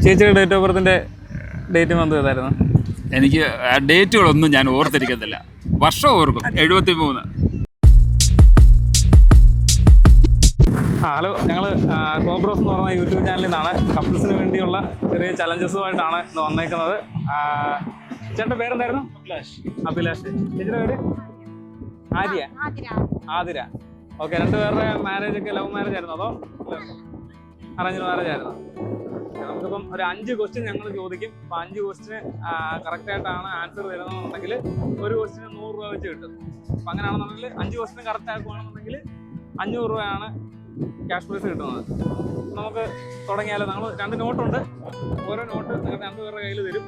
ചേച്ചിയുടെ date of ബർത്തിൻ്റെ date month ഏതായിരുന്നു? എനിക്ക് ഡേറ്റുകളൊന്നും ഞാൻ ഓർത്തിരിക്കത്തില്ല, വർഷം ഓർക്കും. 73. ഹലോ, ഞങ്ങൾ കോബ്രോസ് എന്ന് പറഞ്ഞ യൂട്യൂബ് ചാനലിൽ നിന്നാണ് കപ്പിൾസിന് വേണ്ടിയുള്ള ചെറിയ ചലഞ്ചസുമായിട്ടാണ് ഇന്ന് വന്നേക്കുന്നത്. ചേട്ടൻ്റെ പേരെന്തായിരുന്നു? അഭിലാഷ്. ചേച്ചിയുടെ പേര്? ആതിര. ഓക്കെ, രണ്ടുപേരുടെ മാരേജൊക്കെ ലവ് മാരേജ് ആയിരുന്നു അതോ അറേഞ്ച് മാരേജ് ആയിരുന്നു? നമുക്കിപ്പം ഒരു 5 ക്വസ്റ്റ്യൻ ഞങ്ങൾ ചോദിക്കും. അപ്പം 5 ക്വസ്റ്റ്യന് കറക്റ്റായിട്ടാണ് ആൻസർ തരുന്നതെന്നുണ്ടെങ്കിൽ ഒരു ക്വസ്റ്റ്യന് 100 രൂപ വെച്ച് കിട്ടും. അപ്പം അങ്ങനെയാണെന്നുണ്ടെങ്കിൽ 5 ക്വസ്റ്റ്യൻ കറക്റ്റ് ആക്കുകയാണെന്നുണ്ടെങ്കിൽ 500 രൂപയാണ് ക്യാഷ് പ്രൈസ് കിട്ടുന്നത്. നമുക്ക് തുടങ്ങിയാലോ? നമ്മൾ 2 നോട്ടുണ്ട്. ഓരോ നോട്ട് നിങ്ങൾ 2 പേരുടെ കയ്യിൽ തരും.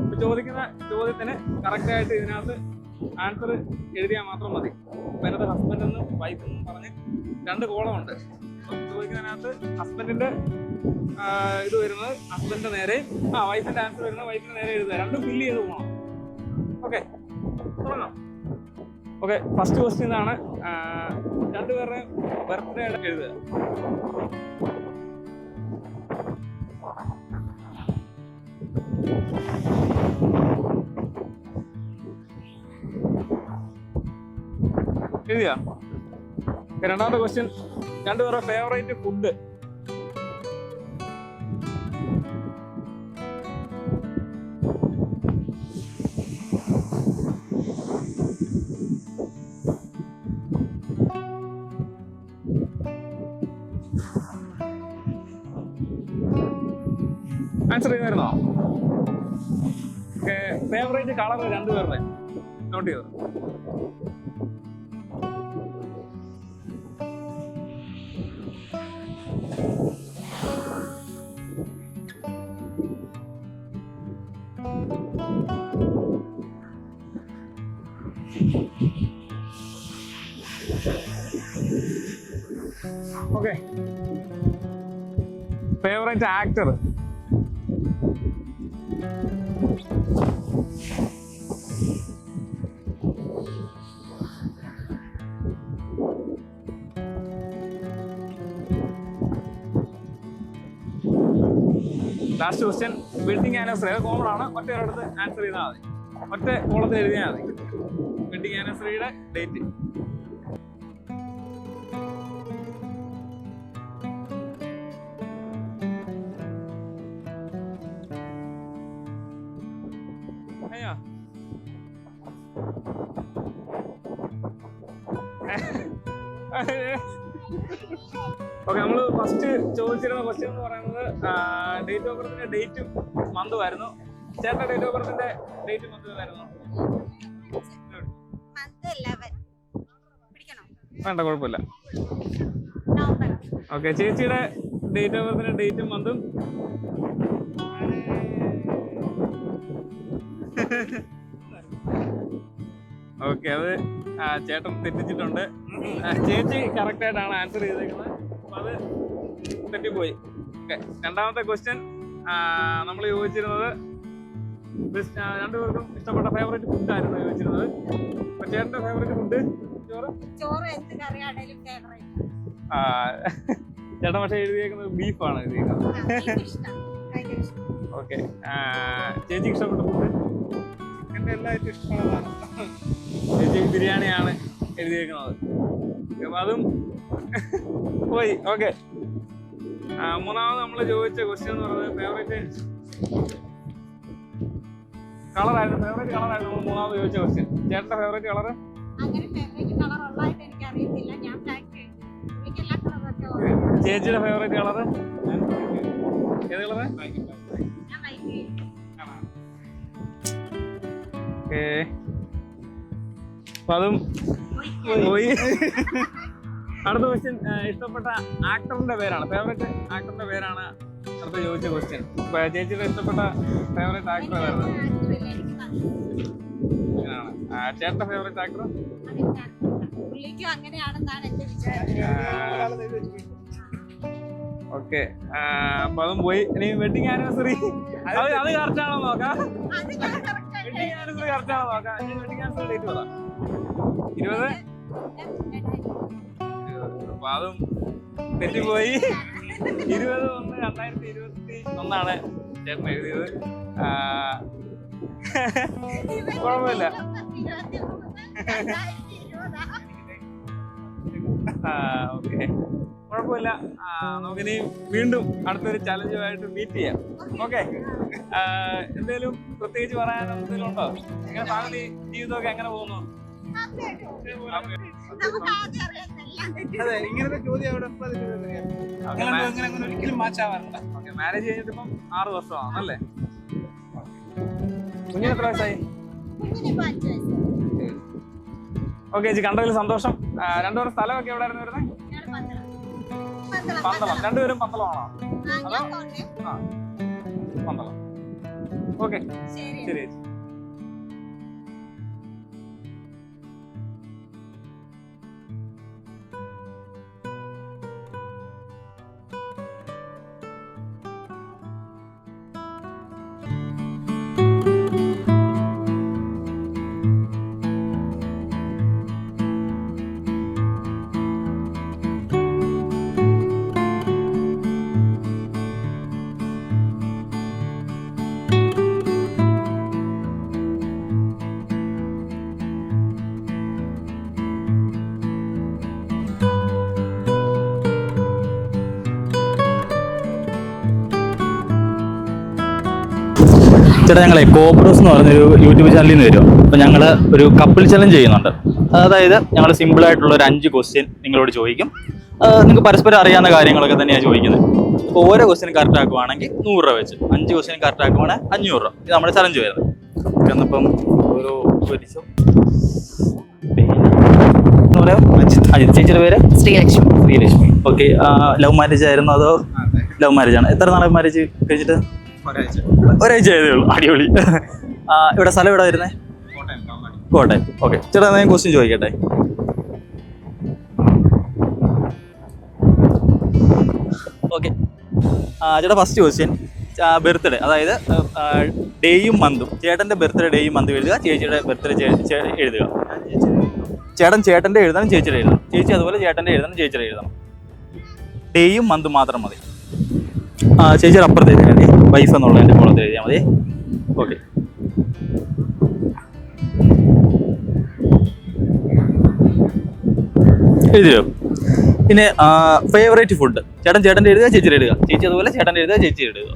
ഇപ്പോൾ ചോദിക്കുന്ന ചോദ്യത്തിന് കറക്റ്റായിട്ട് ഇതിനകത്ത് ആൻസർ എഴുതിയാൽ മാത്രം മതി. അപ്പോൾ അതിനകത്ത് ഹസ്ബൻഡ് എന്നും വൈഫ് എന്നും പറഞ്ഞ് 2 കോളമുണ്ട്. ചോദിക്കുന്നതിനകത്ത് ഹസ്ബൻഡിൻ്റെ ഇത് വരുന്നത് ഹസ്ബൻഡിൻ്റെ നേരെ, വൈഫിൻ്റെ ആൻസർ വരുന്നത് വൈഫിൻ്റെ നേരെ എഴുതുക. 2 ഫില്ല് ചെയ്ത് പോകണം. ഓക്കെ, തുടങ്ങാം. ഓക്കെ, ഫസ്റ്റ് ക്വസ്റ്റ്യൻ ആണ്. 2 പേരുടെ ബർത്ത്ഡേ എഴുതുക. എഴുതിയാ? രണ്ടാമത്തെ ക്വസ്റ്റ്യൻ, 2 പേരുടെ ഫേവറേറ്റ് ഫുഡ്. ആൻസർ ചെയ്യുമായിരുന്നോ? ഓക്കെ, ഫേവറേറ്റ് കളർ 2 പേരുടെ നോട്ട് ചെയ്തോ? Okay, favourite actor. Last question, wedding anniversary. അത് കോമൺ ആണ്, ഒറ്റ ഒരിടത്ത് ആൻസർ ചെയ്താൽ മതി. ഒറ്റ കോളത്തിൽ എഴുതിയാൽ മതി വെഡിങ് ആനിവേഴ്സറിയുടെ ഡേറ്റ്. അയ്യോ, ഓക്കെ, നമ്മൾ ഫസ്റ്റ് ചോദിച്ചിരുന്ന ക്വസ്റ്റ്യൻ എന്ന് പറയുന്നത് ഡേറ്റ് ഓഫ് ബർത്തിന്റെ ഡേറ്റും മന്തും ആയിരുന്നു. ചേട്ടന്റെ ഡേറ്റ് ഓഫ് ബർത്തിന്റെ ഡേറ്റും മന്തും ഏതായിരുന്നു? വേണ്ട, കുഴപ്പമില്ല. ഓക്കെ, ചേച്ചിയുടെ ഡേറ്റ് ഓഫ് ബർത്തിന്റെ ഡേറ്റും മന്തും? ഓക്കെ, അത് ചേട്ടൻ തെറ്റിച്ചിട്ടുണ്ട്. ചേച്ചി കറക്റ്റ് ആയിട്ടാണ് ആൻസർ ചെയ്തേക്കുന്നത്. അപ്പം അത് തെറ്റിപ്പോയി. ഓക്കെ, രണ്ടാമത്തെ ക്വസ്റ്റ്യൻ നമ്മൾ ചോദിച്ചിരുന്നത് 2 പേർക്കും ഇഷ്ടപ്പെട്ട ഫേവറേറ്റ് ഫുഡായിരുന്നു ചോദിച്ചിരുന്നത്. അപ്പൊ ചേട്ടന്റെ ഫേവറേറ്റ് ഫുഡ് ചേട്ടൻ പക്ഷെ എഴുതിയേക്കുന്നത് ബീഫാണ് എഴുതിയേക്കുന്നത്. ഓക്കെ, ചേച്ചിക്ക് ഇഷ്ടപ്പെട്ട ഫുഡ്? ചിക്കൻ്റെ എല്ലാവർക്കും ഇഷ്ടമുള്ളതാണ്. ചേച്ചി ബിരിയാണിയാണ് എഴുതിയേക്കുന്നത്. അതും പോയി. ഓക്കെ, മൂന്നാമത് നമ്മൾ ചോദിച്ച ക്വസ്റ്റ്യൻ എന്ന് പറയുന്നത് ഫേവറേറ്റ് കളറായിരുന്നു. ഫേവറേറ്റ് കളറായിരുന്നു നമ്മൾ മൂന്നാമത് ചോദിച്ച ക്വസ്റ്റ്യൻ. ചേട്ടന്റെ ഫേവറേറ്റ് കളറ്? ചേച്ചിയുടെ ഫേവറേറ്റ് കളറ് ഏത് കളറ്? ഓക്കെ, അപ്പൊ അതും പോയി. അടുത്ത ക്വസ്റ്റ്യൻ, ഇഷ്ടപ്പെട്ട ആക്ടറിന്റെ പേരാണ്, ഫേവറേറ്റ് ആക്ടറിന്റെ പേരാണ് അടുത്ത ചോദിച്ച ക്വസ്റ്റ്യൻ. ചേച്ചിയുടെ ഇഷ്ടപ്പെട്ട ഫേവറേറ്റ് ആക്ടർ ഏതായിരുന്നു? ചേട്ടന്റെ ഫേവറേറ്റ് ആക്ടർ? ഓക്കെ, അപ്പൊ അതും പോയി. ഇനി വെഡിങ് ആനിവേഴ്സറി അത് കറക്റ്റ് ആണോ നോക്കാം. വെഡിങ് ആനിവേഴ്സറി കറക്റ്റ് ആണോ നോക്കാം. വെഡിങ് ആനിവേഴ്സറി ഡേറ്റ് പറ. 20. അപ്പൊ അതും തെറ്റിപ്പോയി. 20/1/2021 ചേട്ടൻ എഴുതിയത്. കുഴപ്പമില്ല. ഓക്കെ, കുഴപ്പമില്ല. നമുക്കിനി വീണ്ടും അടുത്തൊരു ചലഞ്ചുമായിട്ട് മീറ്റ് ചെയ്യാം. ഓക്കെ, എന്തേലും പ്രത്യേകിച്ച് പറയാൻ എന്തെങ്കിലും ഉണ്ടോ? എങ്ങനെ ഫാമിലി ജീവിതമൊക്കെ എങ്ങനെ പോകുന്നു? അതെ, ഇങ്ങനത്തെ ചോദ്യം ഒരിക്കലും മാച്ചാവാറില്ല. മാരേജ് കഴിഞ്ഞിട്ട് ഇപ്പം 6 വർഷമാണല്ലേ? കുഞ്ഞിന് എത്ര വയസ്സായി? ഓക്കെ ചേച്ചി, കണ്ടതിൽ സന്തോഷം. രണ്ടുപേരും സ്ഥലമൊക്കെ എവിടെയായിരുന്നു വരുന്നത്? പന്തളം. രണ്ടുപേരും പന്തളമാണോ? അതോ പന്തളം. ഓക്കെ, ശരി ചേച്ചി. ചേട്ടാ, ഞങ്ങളെ കോബ്രോസ് എന്ന് പറഞ്ഞൊരു യൂട്യൂബ് ചാനലിൽ നിന്ന് വരും. അപ്പോൾ ഞങ്ങൾ ഒരു കപ്പിൾ ചലഞ്ച് ചെയ്യുന്നുണ്ട്. അതായത് ഞങ്ങൾ സിമ്പിളായിട്ടുള്ള ഒരു 5 ക്വസ്റ്റ്യൻ നിങ്ങളോട് ചോദിക്കും. നിങ്ങൾക്ക് പരസ്പരം അറിയാവുന്ന കാര്യങ്ങളൊക്കെ തന്നെയാണ് ചോദിക്കുന്നത്. അപ്പോൾ ഓരോ ക്വസ്റ്റ്യനും കറക്റ്റ് ആക്കുവാണെങ്കിൽ 100 രൂപ വെച്ച്, 5 ക്വസ്റ്റ്യൻ കറക്റ്റ് ആക്കുവാണെങ്കിൽ 500 രൂപ. ഇത് നമ്മുടെ ചലഞ്ച് വരുന്നത്. എന്നിപ്പം ഓരോ അജിത്. ചേച്ചിയുടെ പേര്? ശ്രീലക്ഷ്മി. ഓക്കെ, ലവ് മാരേജ് ആയിരുന്നു അതോ? ലവ് മാരേജ് ആണ്. എത്ര നാളെ മാരേജ് കഴിച്ചിട്ട്? ഒരാഴ്ച ആയതേ ഉള്ളൂ. അടിപൊളി. ഇവിടെ സ്ഥലം എവിടെ വരുന്നത്? കോട്ടയം. ഓക്കെ ചേട്ടാ, ഞാൻ ക്വസ്റ്റ്യൻ ചോദിക്കട്ടെ. ഓക്കെ ചേട്ടാ, ഫസ്റ്റ് ക്വസ്റ്റ്യൻ ബർത്ത്ഡേ, അതായത് ഡേയും മന്തും. ചേട്ടൻ്റെ ബർത്ത്ഡേ ഡേയും മന്തും എഴുതുക, ചേച്ചിയുടെ ബർത്ത്ഡേ എഴുതുക. ചേട്ടൻ്റെ എഴുതണം, ചേച്ചിയുടെ എഴുതണം. ചേച്ചി അതുപോലെ ചേട്ടൻ്റെ എഴുതണം, ചേച്ചിയുടെ എഴുതണം. ഡേയും മന്തും മാത്രം മതി. ചേച്ചിയുടെ അപ്പുറത്ത് എഴുതിയാൽ മതി, വൈഫ് എന്നുള്ളതിൻ്റെ മുകളിൽ എഴുതിയാൽ മതി. ഓക്കെ, എഴുതിയോ? പിന്നെ ഫേവറേറ്റ് ഫുഡ്. ചേട്ടൻ്റെ എഴുതുക, ചേച്ചിയുടെ എഴുതുക. ചേച്ചി അതുപോലെ ചേട്ടൻ്റെ എഴുതുക, ചേച്ചി എഴുതുക.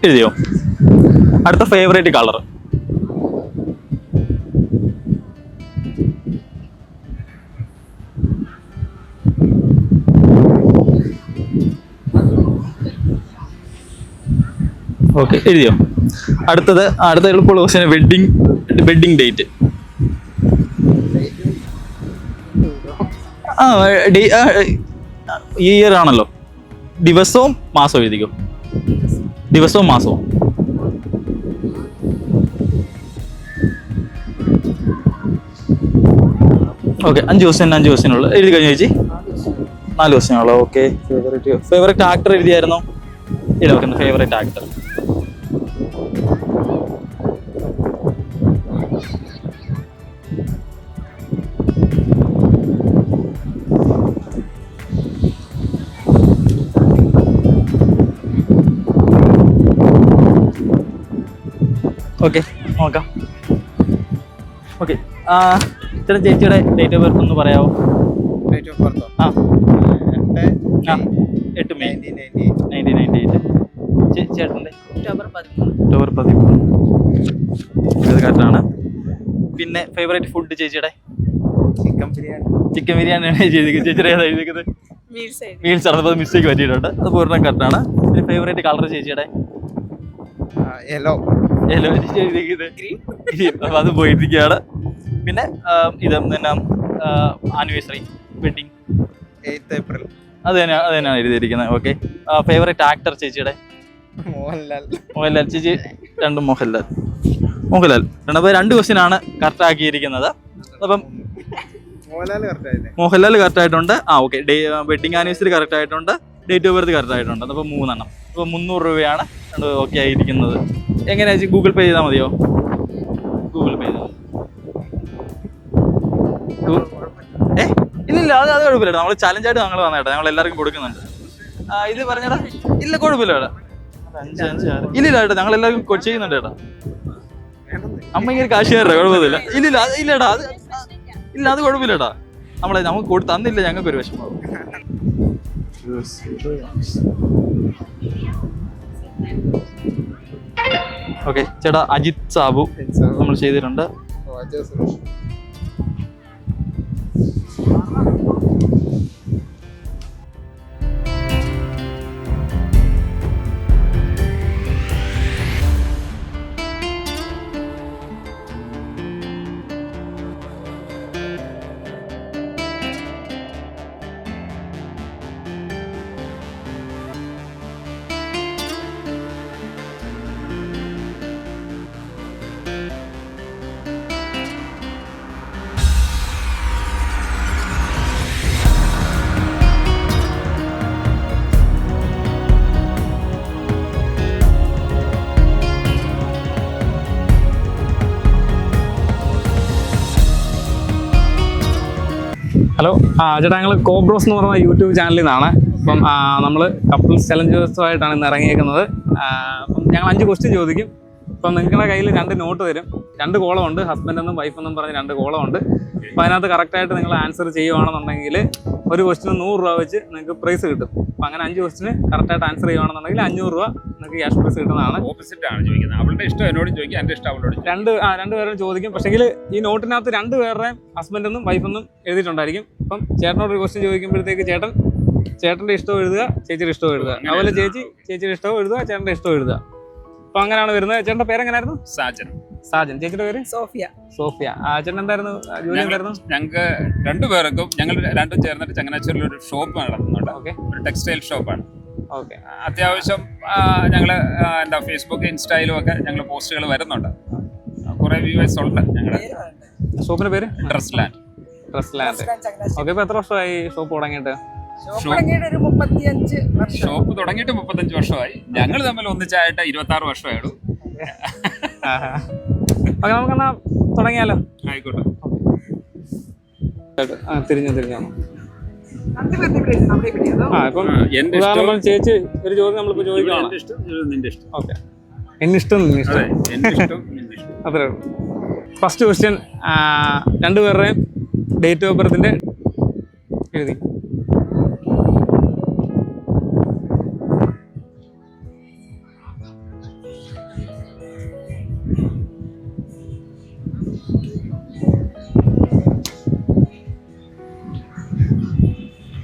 എഴുതിയോ? അടുത്ത ഫേവറേറ്റ് കളർ. ഓക്കെ, എഴുതിയോ? അടുത്ത എളുപ്പമുള്ള ക്വസ്റ്റ്യൻ, വെഡിങ് ഡേറ്റ്. ഈ ഇയർ ആണല്ലോ. ദിവസവും മാസവും എഴുതിക്കോ. ദിവസവും മാസവും. ഓക്കെ, 5 ക്വസ്റ്റ്യനുള്ള എഴുതി കഴിഞ്ഞു ചേച്ചി. 4 ക്വസ്റ്റ്യനുള്ള. ഓക്കെ, ഫേവറേറ്റ് ആക്ടർ എഴുതിയായിരുന്നോ? ഇല്ല. Okay, favourite actor. ഓക്കെ, നോക്കാം. ഓക്കെ, ചേട്ടൻ ചേച്ചിയുടെ ഡേറ്റ് ഓഫ് ബർത്ത് ഒന്ന് പറയാമോ? ഡേറ്റ് ഓഫ് ബർത്തോ? 8 മെയ് 1998. ചേട്ടൻ്റെ ഒക്ടോബർ 13. ഇത് കറക്റ്റാണ്. പിന്നെ ഫേവറേറ്റ് ഫുഡ് ചേച്ചിയുടെ? ചിക്കൻ ബിരിയാണിയാണ് ചേച്ചിയുടെ. ഏതാ എഴുതിക്കുന്നത്? മീൽസ് ആണ്. അപ്പോൾ മിസ്റ്റേക്ക് പറ്റിയിട്ടുണ്ട്. അത് പൂർണ്ണം കറക്റ്റാണ്. പിന്നെ ഫേവറേറ്റ് കളർ ചേച്ചിയുടെ? യെല്ലോ എഴുതിയിരിക്കുന്നത്. അപ്പോൾ അത് പോയിരിക്കുകയാണ്. പിന്നെ ഇത് പിന്നെ ആനിവേഴ്സറി, വെഡിങ് 8 ഏപ്രിൽ. അത് തന്നെയാണ് എഴുതിയിരിക്കുന്നത്. ഓക്കെ, ഫേവറേറ്റ് ആക്ടർ ചേച്ചിയുടെ? മോഹൻലാൽ. ചേച്ചി? രണ്ടും മോഹൻലാൽ. 2 ക്വസ്റ്റ്യൻ ആണ് കറക്റ്റ് ആക്കിയിരിക്കുന്നത്. അപ്പം മോഹൻലാൽ കറക്റ്റ് ആയില്ലേ? മോഹൻലാൽ കറക്റ്റ് ആയിട്ടുണ്ട്. ഓക്കെ, വെഡിങ് ആനിവേഴ്സറി കറക്റ്റ് ആയിട്ടുണ്ട്, ഡേറ്റ് ഓഫ് ബർത്ത് കറക്റ്റ് ആയിട്ടുണ്ട്. അപ്പോൾ 3 എണ്ണം. അപ്പോൾ 300 രൂപയാണ് ഓക്കെ ആയിരിക്കുന്നത്. എങ്ങനെയാ ഗൂഗിൾ പേ ചെയ്താൽ മതിയോ? ഗൂഗിൾ പേ ചെയ്താൽ ഇല്ലില്ല, അത് കുഴപ്പമില്ല. നമ്മൾ ചലഞ്ചായിട്ട് ഞങ്ങൾ വന്നേട്ടാ, ഞങ്ങൾ എല്ലാവർക്കും കൊടുക്കുന്നുണ്ട്. ഇത് പറഞ്ഞേടാ, ഇല്ല കുഴപ്പമില്ല ഏട്ടാ. 5, 5, 6 ഇല്ലില്ല ഏട്ടാ, ഞങ്ങൾ എല്ലാവർക്കും ചെയ്യുന്നുണ്ട് ഏട്ടാ. അമ്മ ഇങ്ങനെ കാശുകാരുടെ കുഴപ്പമില്ല. ഇല്ലില്ല ഇല്ലടാ, അത് ഇല്ല, അത് കുഴപ്പമില്ല ഏട്ടാ. നമുക്ക് തന്നില്ല, ഞങ്ങൾക്ക് ഒരു വിഷമമാവും. ഓക്കെ ചേട്ടാ, അജിത് സാബു നമ്മൾ ചെയ്തിട്ടുണ്ട്. ഹലോ, ചേട്ടാ ഞങ്ങൾ കോബ്രോസ് എന്ന് പറയുന്ന യൂട്യൂബ് ചാനലിൽ നിന്നാണ്. അപ്പം നമ്മൾ കപ്പിൾസ് ചലഞ്ചേഴ്സുമായിട്ടാണ് ഇന്ന് ഇറങ്ങിയേക്കുന്നത്. അപ്പം ഞങ്ങൾ 5 ക്വസ്റ്റ്യൻ ചോദിക്കും. അപ്പം നിങ്ങളുടെ കയ്യിൽ 2 നോട്ട് തരും. 2 കോളമുണ്ട്, ഹസ്ബൻഡ് എന്നും വൈഫ് എന്നും പറഞ്ഞ് 2 കോളമുണ്ട്. അപ്പോൾ അതിനകത്ത് കറക്റ്റായിട്ട് നിങ്ങൾ ആൻസർ ചെയ്യുവാണെന്നുണ്ടെങ്കിൽ ഒരു ക്വസ്റ്റിന് 100 രൂപ വെച്ച് നിങ്ങൾക്ക് പ്രൈസ് കിട്ടും. അപ്പം അങ്ങനെ 5 ക്വസ്റ്റിന് കറക്റ്റായിട്ട് ആൻസർ ചെയ്യുവാണെന്നുണ്ടെങ്കിൽ 500 രൂപ നിങ്ങൾക്ക് ക്യാഷ് പ്രൈസ് കിട്ടുന്നതാണ്. ഓപ്പോസിറ്റ് ആണ് ചോദിക്കുന്നത്. അവളുടെ ഇഷ്ടം എന്നോട് ചോദിക്കും, എൻ്റെ ഇഷ്ടം അവളോട്. 2 പേരും ചോദിക്കും. പക്ഷേങ്കിൽ ഈ നോട്ടിനകത്ത് 2 പേരുടെയും ഹസ്ബൻഡ് എന്നും വൈഫ് എന്നും എഴുതിയിട്ടുണ്ടായിരിക്കും. അപ്പം ചേട്ടനോട് ഒരു ക്വസ്റ്റ്യൻ ചോദിക്കുമ്പോഴത്തേക്ക് ചേട്ടൻ്റെ ഇഷ്ടവും എഴുതുക, ചേച്ചിയുടെ ഇഷ്ടവും എഴുതുക. അതുപോലെ ചേച്ചിയുടെ ഇഷ്ടവും എഴുതുക, ചേട്ടൻ്റെ ഇഷ്ടവും എഴുതുക. അപ്പം അങ്ങനെയാണ് വരുന്നത്. ചേട്ടൻ്റെ പേരെങ്ങനായിരുന്നു? സാജൻ. ചേച്ചിയുടെ പേര്? സോഫിയ. ചേട്ടൻ എന്തായിരുന്നു ജോലി? എന്തായിരുന്നു? ഞങ്ങൾക്ക് 2 പേർക്കും ഞങ്ങൾ 2 ചേർന്നിട്ട് ചങ്ങനാശ്ശേരിയിൽ ഒരു ഷോപ്പ് നടത്തുന്നുണ്ട്. ഓക്കെ, ഒരു ടെക്സ്റ്റൈൽ ഷോപ്പാണ്. ഓക്കെ. അത്യാവശ്യം ഞങ്ങൾ ഫേസ്ബുക്ക് ഇൻസ്റ്റയിലും ഒക്കെ ഞങ്ങൾ പോസ്റ്റുകൾ വരുന്നുണ്ട്. കുറേ വ്യൂവേഴ്സ് ഉണ്ട്. ഞങ്ങളുടെ ഷോപ്പിന്റെ പേര് ഡ്രസ് ലാൻഡ്. ഓക്കെ. ഇപ്പൊ എത്ര വർഷമായി ഷോപ്പ് തുടങ്ങിയിട്ട്? ഷോപ്പ് തുടങ്ങിയിട്ട് 35 വർഷമായി. ഞങ്ങൾ തമ്മിൽ ഒന്നിച്ചായിട്ട് 26 വർഷമായുള്ളൂ. ഓക്കെ, നമുക്കെന്നാ തുടങ്ങിയാലോ? ആയിക്കോട്ടെ. തിരിഞ്ഞോ. ഇപ്പം ഉദാഹരണം ചേച്ചി ഒരു ചോദ്യം നമ്മളിപ്പോ ചോദിക്കണം. ഓക്കെ, എന്നിഷ്ടം അത്രേ ഉള്ളൂ. ഫസ്റ്റ് ക്വസ്റ്റ്യൻ, 2 പേരുടെയും ഡേറ്റ് ഓഫ് ബർത്തിന്റെ എഴുതി.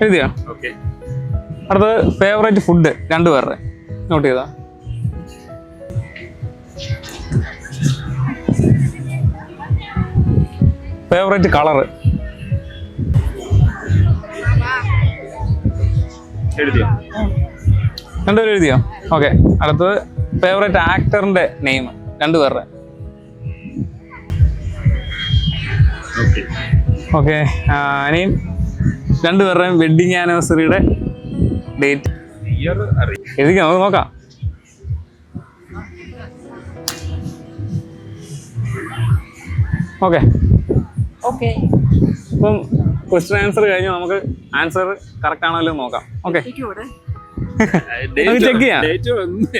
എഴുതിയോ? ഓക്കെ. അടുത്തത് ഫേവറേറ്റ് ഫുഡ് 2 പേരുടെ നോട്ട് ചെയ്താ. ഫേവറേറ്റ് കളറ് എഴുതിയോ? 2 പേരും എഴുതിയോ? ഓക്കെ. അടുത്തത് ഫേവറേറ്റ് ആക്ടറിന്റെ നെയിം 2 പേരുടെ. ഓക്കെ. ഇനിയും 2 പേരുടെയും വെഡിങ് ആനിവേഴ്സറിയുടെ ഡേറ്റ് എഴുതിക്കാം, നമുക്ക് നോക്കാം. ഓക്കെ. ഇപ്പം ക്വസ്റ്റ്യൻ ആൻസർ കഴിഞ്ഞ് നമുക്ക് ആൻസർ കറക്റ്റ് ആണല്ലോ നോക്കാം. ഓക്കെ, ചെക്ക് ചെയ്യാം.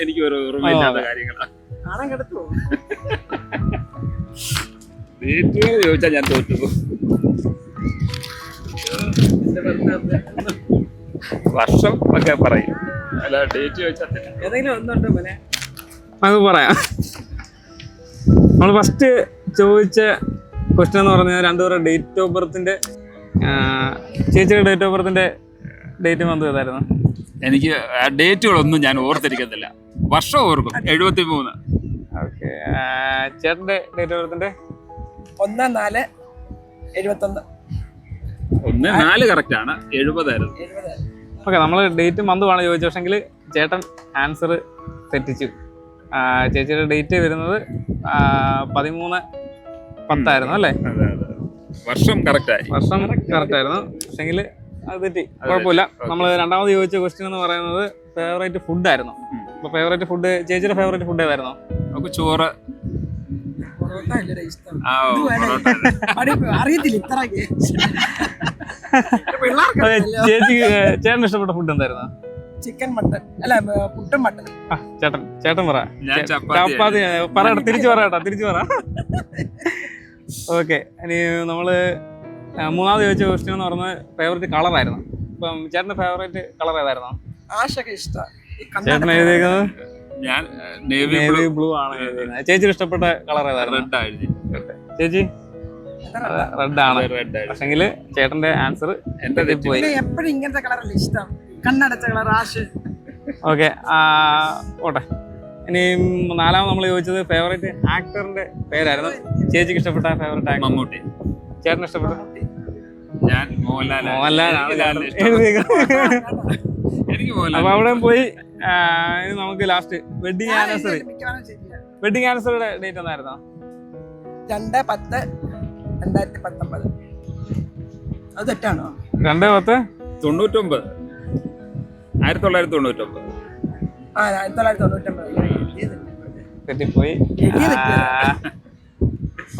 എനിക്ക് ഓർമ്മയില്ലാത്ത കാര്യങ്ങളാണ്. ചോദിച്ചാൽ ഞാൻ തോറ്റു. വർഷം ഒക്കെ പറയും, അല്ല ഡേറ്റ് ചോദിച്ചാൽ നമുക്ക് പറയാം. നമ്മൾ ഫസ്റ്റ് ചോദിച്ച ക്വസ്റ്റ്യൻ എന്ന് പറഞ്ഞാൽ 2 പേരുടെ ഡേറ്റ് ഓഫ് ബർത്തിന്റെ, ചേച്ചിയുടെ ഡേറ്റ് ഓഫ് ബർത്തിന്റെ ഡേറ്റ് മന്ത് ഏതായിരുന്നു? എനിക്ക് ഡേറ്റുകളൊന്നും ഞാൻ ഓർത്തിരിക്കത്തില്ല, വർഷം ഓർക്കും. 73. ഓക്കെ. ചേട്ടന്റെ ഡേറ്റ് ഓഫ് ബർത്തിന്റെ 1/4/71. 1/4 കറക്റ്റ് ആണ്. 70 ആയിരുന്നു. ഓക്കെ. നമ്മൾ ഡേറ്റ് മന്തുമാണ് ചോദിച്ചത്, പക്ഷെങ്കിൽ ചേട്ടൻ ആൻസർ തെറ്റിച്ചു. ചേച്ചിയുടെ ഡേറ്റ് വരുന്നത് 13/10 ആയിരുന്നു അല്ലേ? വർഷം കറക്റ്റായി. വർഷം കറക്റ്റ് ആയിരുന്നു, പക്ഷെങ്കിൽ അത് തെറ്റി. കുഴപ്പമില്ല. നമ്മൾ രണ്ടാമത് ചോദിച്ച ക്വസ്റ്റ്യൻ എന്ന് പറയുന്നത് ഫേവറേറ്റ് ഫുഡ് ആയിരുന്നു. അപ്പൊ ഫേവറേറ്റ് ഫുഡ്, ചേച്ചിയുടെ ഫേവറേറ്റ് ഫുഡ് ഏതായിരുന്നു? നമുക്ക് ചോറ്. അറിയത്തില്ല ഇത്ര ചേച്ചി ചേട്ടന് ഇഷ്ടപ്പെട്ട ഫുഡ് എന്തായിരുന്നു? ചിക്കൻ മട്ടൺ അല്ല പുട്ടും മട്ടൺ. ചേട്ടൻ പറ. ഞാൻ ചപ്പാത്തി പറയട്ടെ, തിരിച്ചു പറ. ഓക്കെ, ഇനി നമ്മള് മൂന്നാമത് ചോദിച്ച ക്വസ്റ്റ്യൻ എന്ന് പറയുന്നത് ഫേവറേറ്റ് കളർ ആയിരുന്നു. അപ്പം ചേട്ടന്റെ ഫേവറേറ്റ് കളർ ഏതായിരുന്നു? ആശൊക്കെ ഇഷ്ടം. ചേട്ടൻ എഴുതിയേക്കുന്നത് ഞാൻ നേവി ബ്ലൂ ആണ് എഴുതിയത്. ചേച്ചിക്ക് ഇഷ്ടപ്പെട്ട കളർ ഏതായിരുന്നു? റെഡ് ആയിരുന്നു. ചേച്ചി റെഡ് ആണ്, പക്ഷെങ്കില് ചേട്ടന്റെ ആൻസർ എന്റെ പോയി. എപ്പോഴും ഇങ്ങനത്തെ കളറല്ല ഇഷ്ടം, കണ്ണടച്ച കളർ ആഷ്. ഓക്കെ, ഓട്ടെ. ഇനി നാലാമത് നമ്മൾ ചോദിച്ചത് ഫേവറേറ്റ് ആക്ടറിന്റെ പേരായിരുന്നു. ചേച്ചിക്ക് ഇഷ്ടപ്പെട്ട ഫേവറേറ്റ് ആക്ടർ? മമ്മൂട്ടി. ചേട്ടന് ഇഷ്ടപ്പെട്ട? ഞാൻ മോഹൻലാലാണ്. എനിക്ക് അപ്പൊ അവിടെ പോയി. ഇനി നമുക്ക് ലാസ്റ്റ് വെഡിങ് ആനിവേഴ്സറി. വെഡിങ് ആനിവേഴ്സറിയുടെ ഡേറ്റ് എന്നായിരുന്നോ? 2/10/2019. അത് തെറ്റാണോ? 2/10/99. 1999. 1999. തെറ്റിപ്പോയി.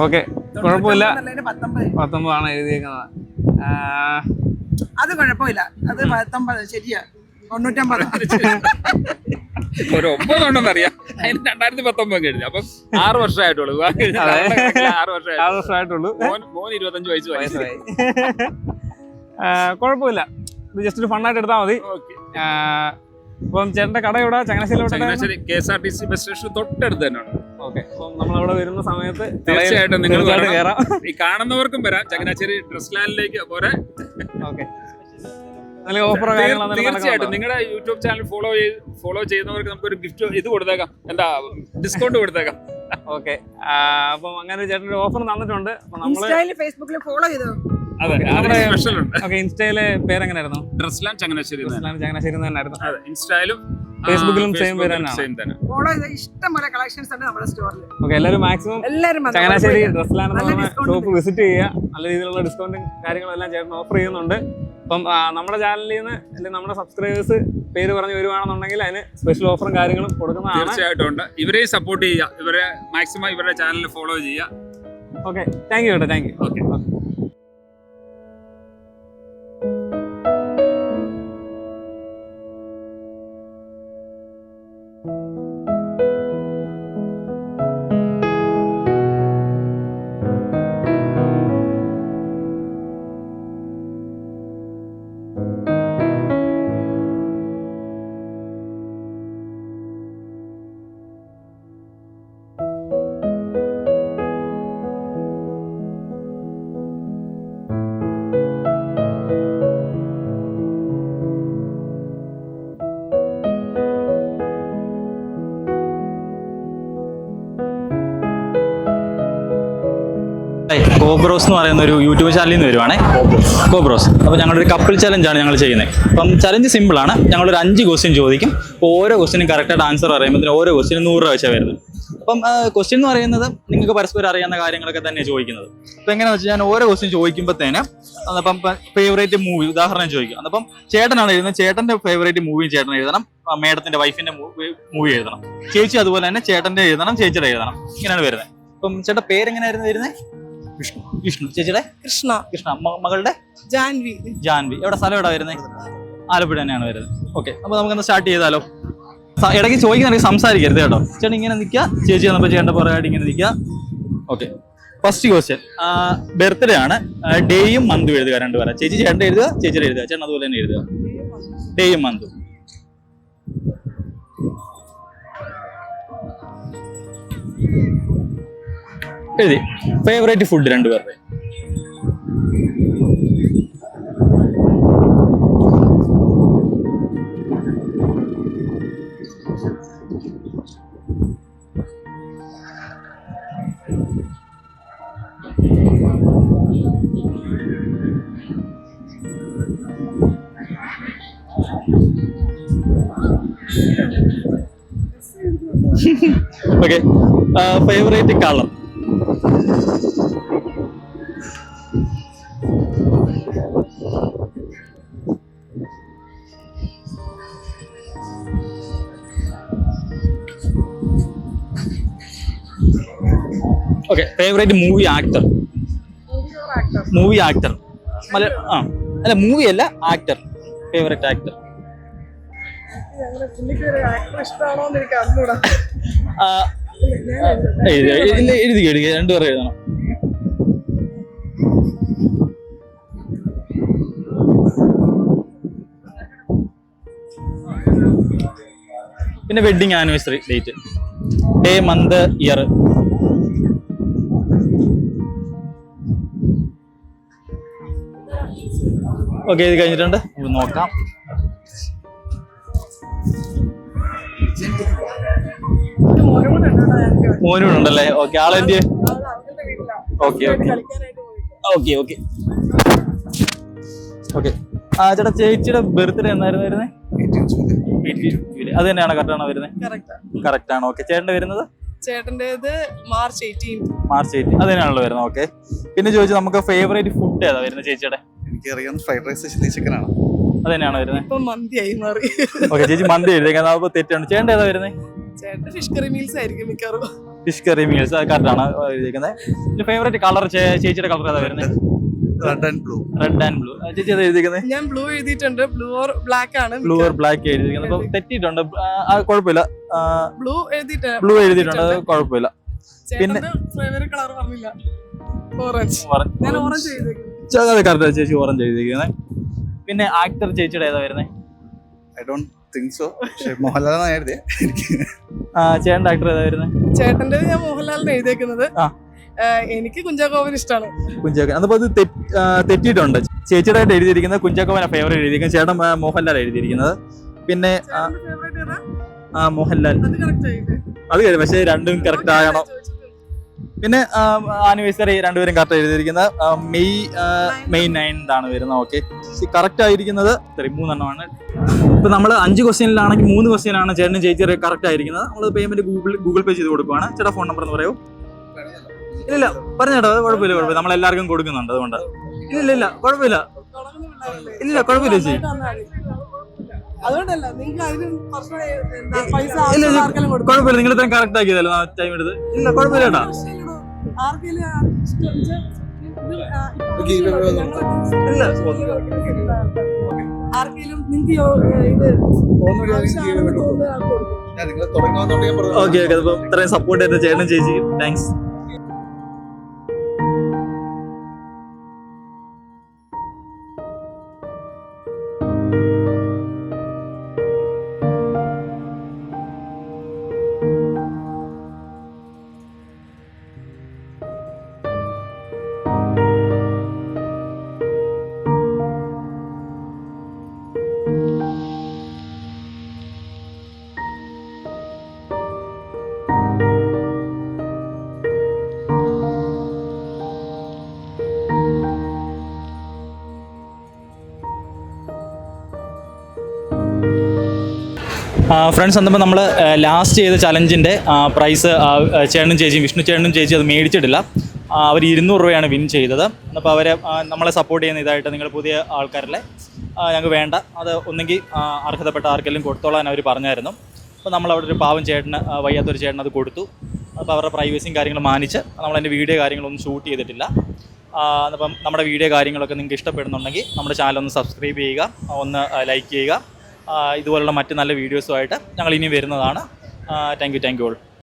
ഓക്കെ, കുഴപ്പമില്ല. 19 ആണ് എഴുതിയേക്കുന്നത്. അത് കുഴപ്പമില്ല, അത് 19 ശരിയാ. 99 ഒരു 9 ഉണ്ടെന്ന് അറിയാം. അതിന് 2019 കഴിഞ്ഞു. അപ്പം 6 വർഷമായിട്ടുള്ളൂ. 6 വർഷമായിട്ടുള്ളൂ. മോൻ 25 വയസ്സായി. കുഴപ്പമില്ല, ഇത് ജസ്റ്റ് ഒരു ഫണ്ണായിട്ട് എടുത്താൽ മതി. ഇപ്പം ചേട്ടന്റെ കട ഇവിടെ ചങ്ങനാശ്ശേരി KSRTC ബസ് സ്റ്റേഷൻ തൊട്ടടുത്ത് തന്നെ ഉണ്ട്. ഓക്കെ, അപ്പം നമ്മളവിടെ വരുന്ന സമയത്ത് തീർച്ചയായിട്ടും നിങ്ങൾ കയറാം. ഈ കാണുന്നവർക്കും വരാം. ചങ്ങനാശ്ശേരി ഡ്രസ് ലാൻഡിലേക്ക് പോരെ. ഓക്കെ, ഓഫറോ കാര്യങ്ങളോ? തീർച്ചയായിട്ടും നിങ്ങളുടെ യൂട്യൂബ് ചാനൽ ഫോളോ ചെയ്യുന്നവർക്ക് നമുക്കൊരു ഗിഫ്റ്റ് ഇത് കൊടുത്തേക്കാം, എന്താ ഡിസ്കൗണ്ട് കൊടുത്തേക്കാം. ഓക്കെ, അപ്പം അങ്ങനെ ചേട്ടൻ്റെ ഓഫർ തന്നിട്ടുണ്ട്. അപ്പൊ നമ്മള് ഫേസ്ബുക്കിൽ ഫോളോ ചെയ്തോ? അതെ, സ്പെഷ്യൽ ഉണ്ട്. ഓക്കെ, ഇൻസ്റ്റയിലെ പേരെങ്ങനെയായിരുന്നു? Dress land Changanassery. ചങ്ങനാശ്ശേരി തന്നെയായിരുന്നു. അതെ, ഇൻസ്റ്റയിലും ഫേസ്ബുക്കിലും സെയിം പേര് തന്നെ. ഫോളോ ചെയ്ത ഇഷ്ടംപോലെ കളക്ഷൻസ് ഉണ്ട് നമ്മുടെ സ്റ്റോറിൽ. ഓക്കെ, എല്ലാവരും മാക്സിമം ചങ്ങനാശ്ശേരി ഡ്രസ് ലാൻഡ് എന്ന് പറഞ്ഞ ഷോപ്പ് വിസിറ്റ് ചെയ്യുക. നല്ല രീതിയിലുള്ള ഡിസ്കൗണ്ടും കാര്യങ്ങളും എല്ലാം ചേട്ടൻ ഓഫർ ചെയ്യുന്നുണ്ട്. അപ്പം നമ്മുടെ ചാനലിൽ നിന്ന് അല്ലെങ്കിൽ നമ്മുടെ സബ്സ്ക്രൈബേഴ്സ് പേര് പറഞ്ഞ് വരുവാണെന്നുണ്ടെങ്കിൽ അതിന് സ്പെഷ്യൽ ഓഫറും കാര്യങ്ങളും കൊടുക്കുന്നതാണ്. തീർച്ചയായിട്ടും ഉണ്ട്. ഇവരെയും സപ്പോർട്ട് ചെയ്യുക, ഇവരെ മാക്സിമം ഇവരുടെ ചാനൽ ഫോളോ ചെയ്യുക. ഓക്കെ, താങ്ക് യു കേട്ടോ, താങ്ക് യു. ഓക്കെ. കോബ്രോസ് എന്ന് പറയുന്ന ഒരു യൂട്യൂബ് ചാനലിൽ നിന്ന് വരുവാണേ. കോബ്രോസ്. അപ്പോൾ ഞങ്ങളൊരു കപ്പിൾ ചലഞ്ചാണ് ഞങ്ങൾ ചെയ്യുന്നത്. അപ്പം ചലഞ്ച് സിമ്പിളാണ്. ഞങ്ങളൊരു 5 ക്വസ്റ്റ്യൻ ചോദിക്കും. അപ്പോൾ ഓരോ ക്വസ്റ്റ്യനും കറക്റ്റായിട്ട് ആൻസർ പറയുമ്പോൾ ഓരോ ക്വസ്റ്റ്യനും 100 രൂപ വെച്ചാണ് വരുന്നത്. അപ്പം ക്വസ്റ്റ്യൻ എന്ന് പറയുന്നത് നിങ്ങൾക്ക് പരസ്പരം അറിയാവുന്ന കാര്യങ്ങളൊക്കെ തന്നെയാണ് ചോദിക്കുന്നത്. അപ്പോൾ എങ്ങനെയാണെന്ന് വെച്ചാൽ ഞാൻ ഓരോ ക്വസ്റ്റ്യൻ ചോദിക്കുമ്പോഴത്തേന് അപ്പം ഫേവറേറ്റ് മൂവി ഉദാഹരണം ചോദിക്കും. അപ്പം ചേട്ടനാണ് എഴുതുന്നത്, ചേട്ടൻ്റെ ഫേവറേറ്റ് മൂവിയും ചേട്ടൻ എഴുതണം. മേഡത്തിൻ്റെ വൈഫിൻ്റെ മൂവി എഴുതണം. ചേച്ചി അതുപോലെ തന്നെ ചേട്ടൻ്റെ എഴുതണം, ചേച്ചിയുടെ എഴുതണം. ഇങ്ങനെയാണ് വരുന്നത്. അപ്പം ചേട്ടൻ്റെ പേരെങ്ങനെയായിരുന്നു വരുന്നത്? വിഷ്ണു. ചേച്ചിയുടെ? കൃഷ്ണ. മകളുടെ? ജാൻവി. എവിടെ സ്ഥലം എവിടെ വരുന്നത്? ആലപ്പുഴ തന്നെയാണ് വരുന്നത്. ഓക്കെ, അപ്പോൾ നമുക്കൊന്ന് സ്റ്റാർട്ട് ചെയ്താലോ? ഇടയ്ക്ക് ചോദിക്കുന്നുണ്ടെങ്കിൽ സംസാരിക്കരുത് കേട്ടോ. ചേട്ടൻ ഇങ്ങനെ നിൽക്കുക, ചേച്ചി വന്നപ്പോൾ ചേട്ടൻ്റെ പുറകായിട്ട് ഇങ്ങനെ നിൽക്കുക. Okay, first question. ബർത്ത്ഡേ ആണ്. ഡേയും മന്തും എഴുതുക, 2 പേരാ. ചേച്ചി ചേട്ടൻ്റെ എഴുതുക, ചേച്ചിയുടെ എഴുതുക. ചേട്ടൻ അതുപോലെ തന്നെ എഴുതുക. ഡേയും മന്തും. എഴുതി. ഫേവറേറ്റ് ഫുഡ് 2 പേരുടെ? Okay, favourite colour? Okay favourite movie actor അല്ല മൂവി അല്ല ആക്ടർ ഫേവറേറ്റ് ആക്ടർ എഴുതി രണ്ടുപേരും എഴുതണം. പിന്നെ wedding anniversary date, day, month, year. Okay ഇത് കഴിഞ്ഞിട്ടുണ്ട്. നമുക്ക് നോക്കാം. മോനൂടുണ്ടല്ലേ? ഓക്കെ ആളെന്ത്? Okay okay okay okay okay. ചേട്ടാ ചേച്ചിയുടെ ബർത്ത്ഡേ എന്നായിരുന്നു വരുന്നത്? അത് തന്നെയാണ് കറക്റ്റാണോ വരുന്നത്? കറക്റ്റ് ആണ്. ഓക്കെ ചേട്ടൻ്റെ വരുന്നത്? ചേട്ടൻ്റെത് മാർച്ച് 18. അത് തന്നെയാണല്ലോ വരുന്നത്. ഓക്കെ പിന്നെ ചോദിച്ചാൽ നമുക്ക് ഫേവറേറ്റ് ഫുഡ് ഏതാ വരുന്നത് ചേച്ചിയുടെ? എനിക്കറിയാവുന്ന ഫ്രൈഡ് റൈസ് ചില്ലി ചിക്കനാണ്. അത് തന്നെയാണ് വരുന്നത്. ഇപ്പൊ മന്തിയായി മാറി. ഓക്കെ ചേച്ചി മന്തി എഴുതിയേക്കാൻ അപ്പൊ തെറ്റാണ്. ചേട്ടൻ ഏതാ വരുന്നത്? ചേട്ടൻ ഫിഷ് കറി മീൽസ് ആയിരിക്കും മിക്കവാറും. ഫിഷ് കറി മീൽസ് കറക്റ്റ് ആണ് എഴുതിയിരിക്കുന്നത്. ഫേവറേറ്റ് കളർ ചേച്ചിയുടെ കളർ ഏതാ വരുന്നത്? Red and blue. Red and blue. ചേച്ചി ഏതാ എഴുതിയിരിക്കുന്നത്? ഞാൻ ബ്ലൂ എഴുതിയിട്ടുണ്ട്. ബ്ലൂ ഓർ ബ്ലാക്ക് ആണ്. ബ്ലൂ ഓർ ബ്ലാക്ക് എഴുതിയിരിക്കുന്നത്. അപ്പൊ തെറ്റിയിട്ടുണ്ട്. കുഴപ്പമില്ല. ബ്ലൂ എഴുതിയിട്ടുണ്ട്. ബ്ലൂ എഴുതിയിട്ടുണ്ട്. അത് കുഴപ്പമില്ല. പിന്നെ ഫേവറേറ്റ് കളർ പറഞ്ഞില്ല. ഓറഞ്ച്. ഞാൻ ഓറഞ്ച് എഴുതിയിരിക്കുന്നു. അത് കറക്റ്റ് ചേച്ചി ഓറഞ്ച് എഴുതിയിരിക്കുന്നത്. പിന്നെ ആക്ടർ ചേച്ചിയുടെ ഏതാ വരുന്നത്? I don't think so. മോഹൻലാലാണ് എഴുതിയത്. ചേട്ടൻ്റെ ആക്ടർ ഏതാ വരുന്നത്? ചേട്ടൻ്റെ ഞാൻ മോഹൻലാലിനെ എഴുതിയേക്കുന്നത്. എനിക്ക് കുഞ്ചാക്കോവൻ ഇഷ്ടമാണ്. കുഞ്ചാക്കോവൻ. അതപ്പോ അത് തെറ്റിയിട്ടുണ്ട്. ചേച്ചിയുടെ ആയിട്ട് എഴുതിയിരിക്കുന്നത് കുഞ്ചാക്കോവനാണ് ഫേവറേറ്റ് എഴുതിയിരിക്കുന്നത്. ചേട്ടൻ മോഹൻലാൽ എഴുതിയിരിക്കുന്നത്. പിന്നെ മോഹൻലാൽ അത് കഴിഞ്ഞു. പക്ഷേ രണ്ടും കറക്റ്റ് ആകണം. പിന്നെ ആനിവേഴ്സറി രണ്ടുപേരും കറക്റ്റ് എഴുതിയിരിക്കുന്നത് മെയ് 9th ആണ് വരുന്നത്. ഓക്കെ കറക്റ്റ് ആയിരിക്കുന്നത് 3 ഇപ്പൊ നമ്മൾ 5 ക്വസ്റ്റ്യനിലാണെങ്കിൽ 3 ക്വസ്റ്റ്യനാണ് ചേട്ടനും ചേച്ചി കറക്റ്റ് ആയിരിക്കുന്നത്. നമ്മൾ പേയ്മെന്റ് ഗൂഗിൾ പേ ചെയ്ത് കൊടുക്കുവാണ്. ചേട്ടാ ഫോൺ നമ്പർ എന്ന് പറയൂ. ഇല്ല പറഞ്ഞേട്ടോ കുഴപ്പമില്ല. നമ്മൾ എല്ലാവർക്കും കൊടുക്കുന്നുണ്ട്. അതുകൊണ്ട് ഇല്ല കുഴപ്പമില്ല. ഇല്ല കുഴപ്പമില്ല ചേച്ചി. കുഴപ്പമില്ല. നിങ്ങൾ ഇത്രയും കറക്റ്റ് ആക്കിയതല്ലോ ടൈം എടുത്ത്. ഇല്ല കുഴപ്പമില്ല ചേട്ടാ. Okay okay. അപ്പൊ ഇത്രയും സപ്പോർട്ട് ചെയ്ത ചേട്ടനും ചേച്ചി താങ്ക്സ്. ഫ്രണ്ട്സ് എന്നപ്പോൾ നമ്മൾ ലാസ്റ്റ് ചെയ്ത ചലഞ്ചിൻ്റെ പ്രൈസ് ചേട്ടനും ചേച്ചിയും വിഷ്ണു ചേട്ടനും ചേച്ചി അത് മേടിച്ചിട്ടില്ല. അവർ 200 രൂപയാണ് വിൻ ചെയ്തത്. അപ്പോൾ അവരെ നമ്മളെ സപ്പോർട്ട് ചെയ്യുന്ന ഇതായിട്ട് നിങ്ങൾ പുതിയ ആൾക്കാരിലെ ഞങ്ങൾക്ക് വേണ്ട, അത് ഒന്നെങ്കിൽ അർഹതപ്പെട്ട ആർക്കെല്ലാം കൊടുത്തോളാൻ അവർ പറഞ്ഞായിരുന്നു. അപ്പോൾ നമ്മളവിടെ ഒരു പാവം ചേട്ടന് വയ്യാത്തൊരു ചേട്ടൻ അത് കൊടുത്തു. അപ്പോൾ അവരുടെ പ്രൈവസിയും കാര്യങ്ങളും മാനിച്ച് നമ്മളതിൻ്റെ വീഡിയോ കാര്യങ്ങളൊന്നും ഷൂട്ട് ചെയ്തിട്ടില്ല. അപ്പം നമ്മുടെ വീഡിയോ കാര്യങ്ങളൊക്കെ നിങ്ങൾക്ക് ഇഷ്ടപ്പെടുന്നുണ്ടെങ്കിൽ നമ്മുടെ ചാനൽ ഒന്ന് സബ്സ്ക്രൈബ് ചെയ്യുക, ഒന്ന് ലൈക്ക് ചെയ്യുക. ഇതുപോലുള്ള മറ്റ് നല്ല വീഡിയോസുമായിട്ട് ഞങ്ങൾ ഇനി വരുന്നതാണ്. Thank you all.